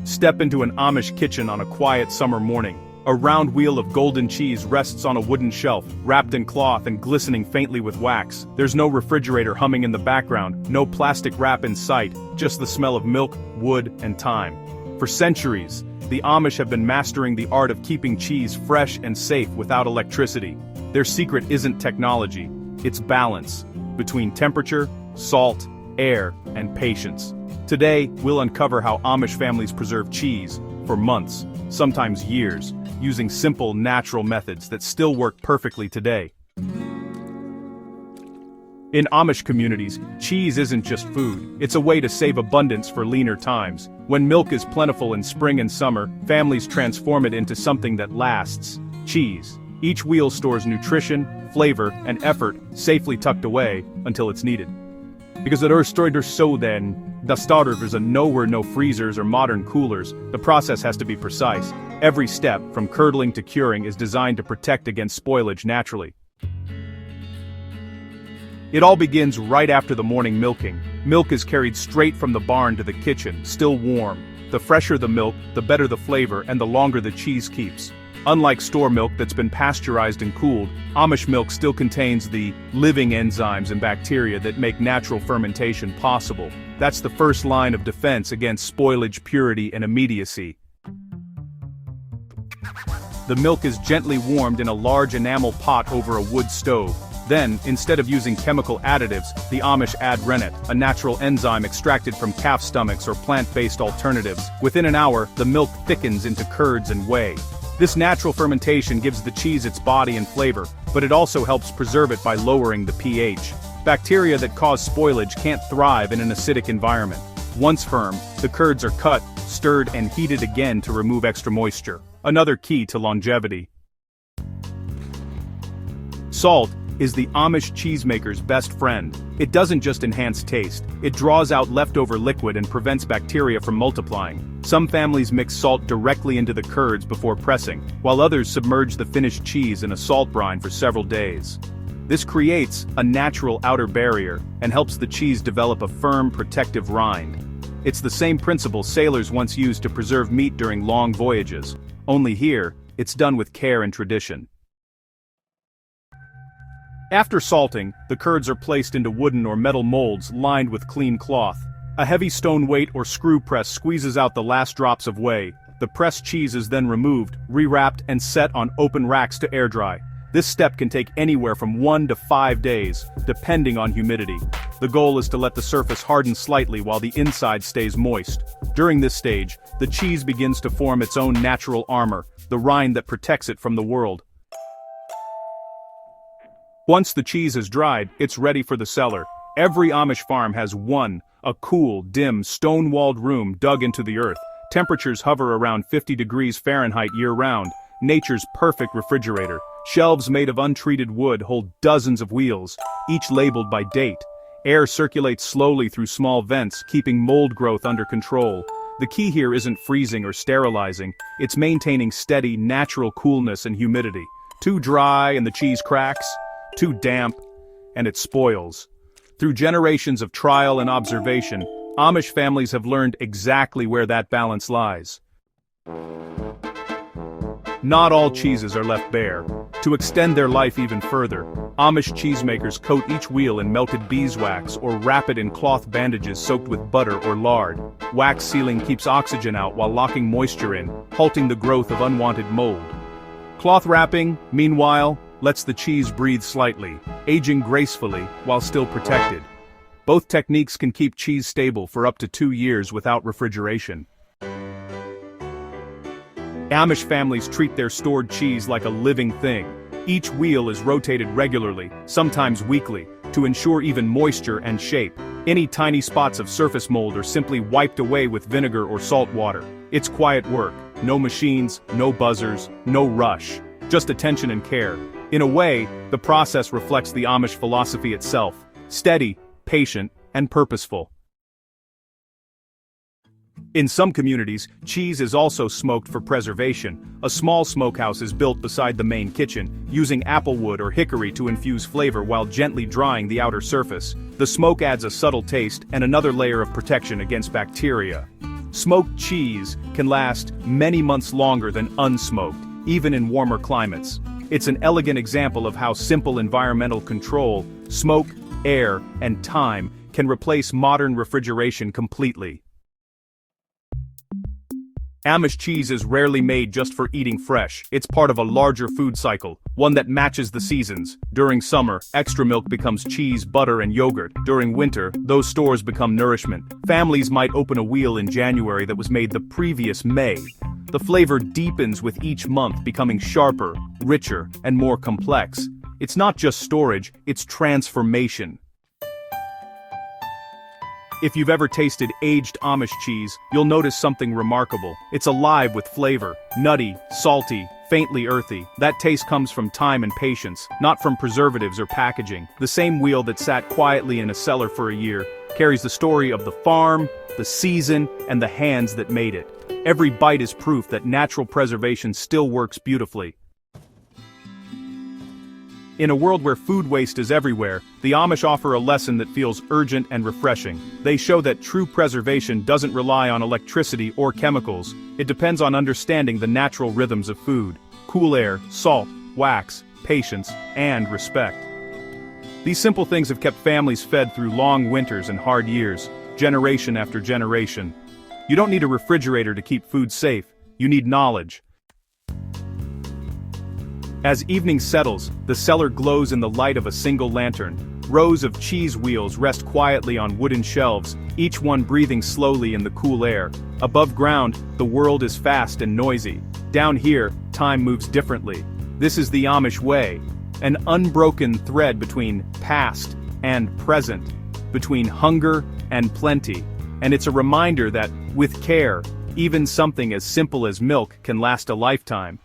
Step into an Amish kitchen on a quiet summer morning. A round wheel of golden cheese rests on a wooden shelf, wrapped in cloth and glistening faintly with wax. There's no refrigerator humming in the background, no plastic wrap in sight, just the smell of milk, wood, and thyme. For centuries, the Amish have been mastering the art of keeping cheese fresh and safe without electricity. Their secret isn't technology, it's balance between temperature, salt, air, and patience. Today, we'll uncover how Amish families preserve cheese for months, sometimes years, using simple, natural methods that still work perfectly today. In Amish communities, cheese isn't just food, it's a way to save abundance for leaner times. When milk is plentiful in spring and summer, families transform it into something that lasts: cheese. Each wheel stores nutrition, flavor, and effort safely tucked away until it's needed. Because it är so then, there's no freezers or modern coolers, the process has to be precise. Every step, from curdling to curing, is designed to protect against spoilage naturally. It all begins right after the morning milking. Milk is carried straight from the barn to the kitchen, still warm. The fresher the milk, the better the flavor and the longer the cheese keeps. Unlike store milk that's been pasteurized and cooled, Amish milk still contains the living enzymes and bacteria that make natural fermentation possible. That's the first line of defense against spoilage, purity, and immediacy. The milk is gently warmed in a large enamel pot over a wood stove. Then, instead of using chemical additives, the Amish add rennet, a natural enzyme extracted from calf stomachs or plant-based alternatives. Within an hour, the milk thickens into curds and whey. This natural fermentation gives the cheese its body and flavor, but it also helps preserve it by lowering the pH. Bacteria that cause spoilage can't thrive in an acidic environment. Once firm, the curds are cut, stirred, and heated again to remove extra moisture. Another key to longevity. Salt is the Amish cheesemaker's best friend. It doesn't just enhance taste, it draws out leftover liquid and prevents bacteria from multiplying. Some families mix salt directly into the curds before pressing, while others submerge the finished cheese in a salt brine for several days. This creates a natural outer barrier and helps the cheese develop a firm, protective rind. It's the same principle sailors once used to preserve meat during long voyages. Only here, it's done with care and tradition. After salting, the curds are placed into wooden or metal molds lined with clean cloth. A heavy stone weight or screw press squeezes out the last drops of whey. The pressed cheese is then removed, rewrapped, and set on open racks to air dry. This step can take anywhere from 1 to 5 days, depending on humidity. The goal is to let the surface harden slightly while the inside stays moist. During this stage, the cheese begins to form its own natural armor, the rind that protects it from the world. Once the cheese is dried, it's ready for the cellar. Every Amish farm has one, a cool, dim, stone-walled room dug into the earth. Temperatures hover around 50 degrees Fahrenheit year-round. Nature's perfect refrigerator. Shelves made of untreated wood hold dozens of wheels, each labeled by date. Air circulates slowly through small vents, keeping mold growth under control. The key here isn't freezing or sterilizing, it's maintaining steady, natural coolness and humidity. Too dry and the cheese cracks. Too damp, and it spoils. Through generations of trial and observation, Amish families have learned exactly where that balance lies. Not all cheeses are left bare. To extend their life even further, Amish cheesemakers coat each wheel in melted beeswax or wrap it in cloth bandages soaked with butter or lard. Wax sealing keeps oxygen out while locking moisture in, halting the growth of unwanted mold. Cloth wrapping, meanwhile, lets the cheese breathe slightly, aging gracefully while still protected. Both techniques can keep cheese stable for up to 2 years without refrigeration. Amish families treat their stored cheese like a living thing. Each wheel is rotated regularly, sometimes weekly, to ensure even moisture and shape. Any tiny spots of surface mold are simply wiped away with vinegar or salt water. It's quiet work, no machines, no buzzers, no rush, just attention and care. In a way, the process reflects the Amish philosophy itself: steady, patient, and purposeful. In some communities, cheese is also smoked for preservation. A small smokehouse is built beside the main kitchen, using applewood or hickory to infuse flavor while gently drying the outer surface. The smoke adds a subtle taste and another layer of protection against bacteria. Smoked cheese can last many months longer than unsmoked, even in warmer climates. It's an elegant example of how simple environmental control, smoke, air, and time can replace modern refrigeration completely. Amish cheese is rarely made just for eating fresh. It's part of a larger food cycle, one that matches the seasons. During summer, extra milk becomes cheese, butter, and yogurt. During winter, those stores become nourishment. Families might open a wheel in January that was made the previous May. The flavor deepens with each month, becoming sharper, richer, and more complex. It's not just storage, it's transformation. If you've ever tasted aged Amish cheese, you'll notice something remarkable. It's alive with flavor, nutty, salty, faintly earthy. That taste comes from time and patience, not from preservatives or packaging. The same wheel that sat quietly in a cellar for a year carries the story of the farm, the season, and the hands that made it. Every bite is proof that natural preservation still works beautifully. In a world where food waste is everywhere, the Amish offer a lesson that feels urgent and refreshing. They show that true preservation doesn't rely on electricity or chemicals. It depends on understanding the natural rhythms of food: cool air, salt, wax, patience, and respect. These simple things have kept families fed through long winters and hard years, generation after generation. You don't need a refrigerator to keep food safe, you need knowledge. As evening settles, the cellar glows in the light of a single lantern. Rows of cheese wheels rest quietly on wooden shelves, each one breathing slowly in the cool air. Above ground, the world is fast and noisy. Down here, time moves differently. This is the Amish way, an unbroken thread between past and present, between hunger and plenty. And it's a reminder that, with care, even something as simple as milk can last a lifetime.